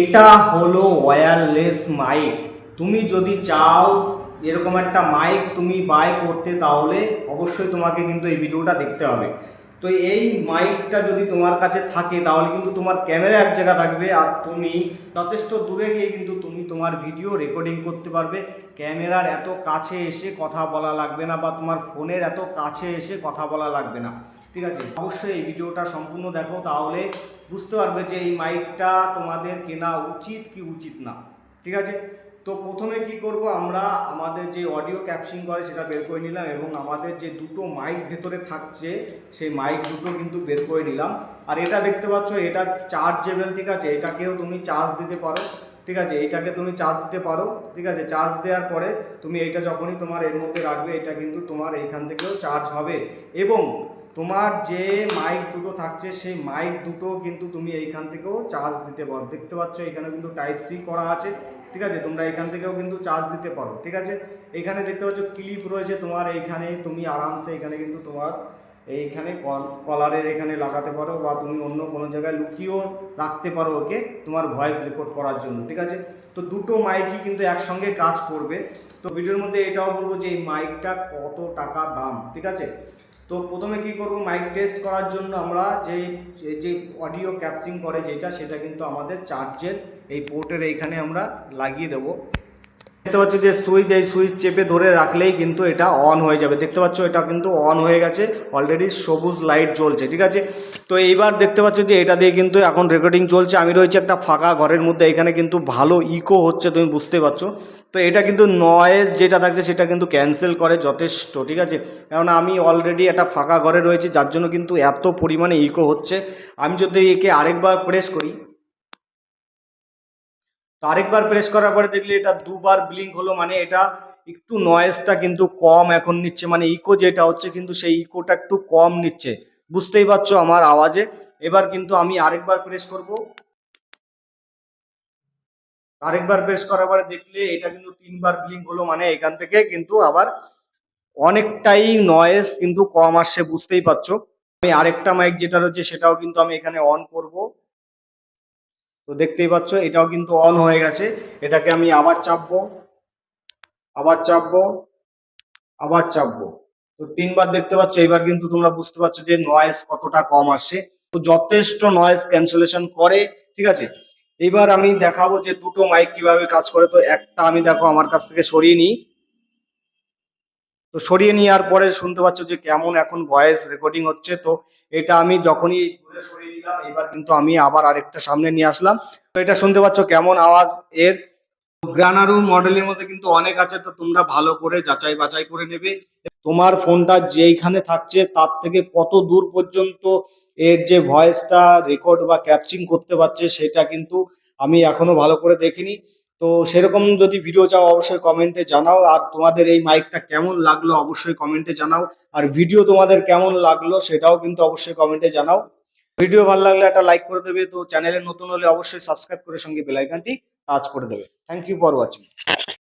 এটা হলো wireless mic. তুমি যদি চাও এরকম একটা মাইক তুমি বাই করতে, তাহলে অবশ্যই তোমাকে কিন্তু এই ভিডিওটা দেখতে হবে। তো এই মাইকটা যদি তোমার কাছে থাকে তাহলে কিন্তু তোমার ক্যামেরা এক জায়গা থাকবে, আর তুমি যথেষ্ট দূরে গিয়ে কিন্তু তুমি তোমার ভিডিও রেকর্ডিং করতে পারবে। ক্যামেরার এত কাছে এসে কথা বলা লাগবে না, বা তোমার ফোনের এত কাছে এসে কথা বলা লাগবে না। ঠিক আছে, অবশ্যই এই ভিডিওটা সম্পূর্ণ দেখো, তাহলে বুঝতে পারবে যে এই মাইকটা তোমাদের কেনা উচিত কি উচিত না। ঠিক আছে, তো প্রথমে কি করব, আমরা আমাদের যে অডিও ক্যাপশন করে সেটা বের করে নিলাম, এবং আমাদের যে দুটো মাইক ভেতরে থাকছে সেই মাইক দুটো কিন্তু বের করে নিলাম। আর এটা দেখতে পাচ্ছ, এটা চার্জেবল। ঠিক আছে, এটাকেও তুমি চার্জ দিতে পারো। ঠিক আছে, এইটাকে তুমি চার্জ দিতে পারো। ঠিক আছে, চার্জ দেওয়ার পরে তুমি এইটা যখনই তোমার এর মধ্যে রাখবে, এটা কিন্তু তোমার এইখান থেকেও চার্জ হবে। এবং তোমার যে মাইক দুটো থাকছে সেই মাইক দুটো কিন্তু তুমি এইখান থেকেও চার্জ দিতে পারো। দেখতে পাচ্ছ এখানে কিন্তু টাইপ সি করা আছে। ঠিক আছে, তোমরা এখান থেকেও কিন্তু চার্জ দিতে পারো। ঠিক আছে, এখানে দেখতে পাচ্ছ ক্লিপ রয়েছে তোমার, এইখানে তুমি আরামসে এখানে কিন্তু তোমার এইখানে কলারের এখানে লাগাতে পারো, বা তুমি অন্য কোনো জায়গায় লুকিয়েও রাখতে পারো ওকে তোমার ভয়েস রেকর্ড করার জন্য। ঠিক আছে, তো দুটো মাইকই কিন্তু একসঙ্গে কাজ করবে। তো ভিডিওর মধ্যে এটাও বলবো যে এই মাইকটা কত টাকা দাম। ঠিক আছে, তো প্রথমে কি করব, মাইক টেস্ট করার জন্য আমরা যে অডিও ক্যাপচিং করে যেটা, সেটা কিন্তু আমাদের চার্জের এই পোর্টের এইখানে আমরা লাগিয়ে দেবো। দেখতে পাচ্ছ যে সুইচ, এই সুইচ চেপে ধরে রাখলেই কিন্তু এটা অন হয়ে যাবে। দেখতে পাচ্ছ এটা কিন্তু অন হয়ে গেছে, অলরেডি সবুজ লাইট জ্বলছে। ঠিক আছে, তো এইবার দেখতে পাচ্ছ যে এটা দিয়ে কিন্তু এখন রেকর্ডিং চলছে। আমি রয়েছে একটা ফাঁকা ঘরের মধ্যে, এখানে কিন্তু ভালো ইকো হচ্ছে, তুমি বুঝতে পারছো। তো এটা কিন্তু নয়েজ যেটা থাকছে সেটা কিন্তু ক্যান্সেল করে যথেষ্ট। ঠিক আছে, কেননা আমি অলরেডি একটা ফাঁকা ঘরে রয়েছি, যার জন্য কিন্তু এত পরিমাণে ইকো হচ্ছে। আমি যদি একে আরেকবার প্রেস করি, তো আরেকবার প্রেস করার পরে দেখলে এটা দুবার ব্লিঙ্ক হলো, মানে এটা একটু নয়েজটা কিন্তু কম এখন নিচ্ছে, মানে ইকো যেটা হচ্ছে কিন্তু সেই ইকোটা একটু কম নিচ্ছে। বুঝতেই পারছো আমার আওয়াজে। এবার কিন্তু আমি আরেকবার প্রেস করব, আরেকবার প্রেস করার পরে দেখলে এটা কিন্তু তিনবার ব্লিঙ্ক হলো, মানে এখান থেকে কিন্তু আবার অনেকটাই নয়েজ কিন্তু কম আসছে, বুঝতেই পারছো। আমি আরেকটা মাইক যেটা রয়েছে সেটাও কিন্তু আমি এখানে অন করব। তো দেখতেই পাচ্ছ এটাও কিন্তু অন হয়ে গেছে। এটাকে আমি আবার চাপবো, আবার চাপবো, আবার চাপবো। তো তিনবার দেখতে পাচ্ছ। এবার কিন্তু তোমরা বুঝতে পারছো যে নয়েজ কতটা কম আসছে। তো যথেষ্ট নয়েজ ক্যান্সেলেশন করে। ঠিক আছে, এবার আমি দেখাবো যে দুটো মাইক কিভাবে কাজ করে। তো একটা আমি দেখো আমার কাছ থেকে সরিয়ে নিই। তো সরিয়ে নেওয়ার পরে শুনতে পাচ্ছ যে কেমন এখন ভয়েস রেকর্ডিং হচ্ছে। তো এটা আমি যখনই দূরে সরিয়ে নিলাম, এবার কিন্তু আমি আবার আরেকটা সামনে নিয়ে আসলাম। তো এটা শুনতে পাচ্ছ কেমন আওয়াজ এর। গ্রানারু মডেলের মধ্যে কিন্তু অনেক আছে, তো তোমরা ভালো করে যাচাই বাছাই করে নেবে। তোমার ফোনটা যেইখানে থাকছে তার থেকে কত দূর পর্যন্ত এর যে ভয়েসটা রেকর্ড বা ক্যাপচিং করতে পারছে সেটা কিন্তু আমি এখনো ভালো করে দেখিনি। তো সেরকম যদি ভিডিও চাও অবশ্যই কমেন্টে জানাও, আর তোমাদের এই মাইকটা কেমন লাগলো অবশ্যই কমেন্টে জানাও, আর ভিডিও তোমাদের কেমন লাগলো সেটাও কিন্তু অবশ্যই কমেন্টে জানাও। ভিডিও ভালো লাগলে একটা লাইক করে দেবে, তো চ্যানেলে নতুন হলে অবশ্যই সাবস্ক্রাইব করে সঙ্গে বেল আইকনটি টাচ করে দেবে। Thank you for watching.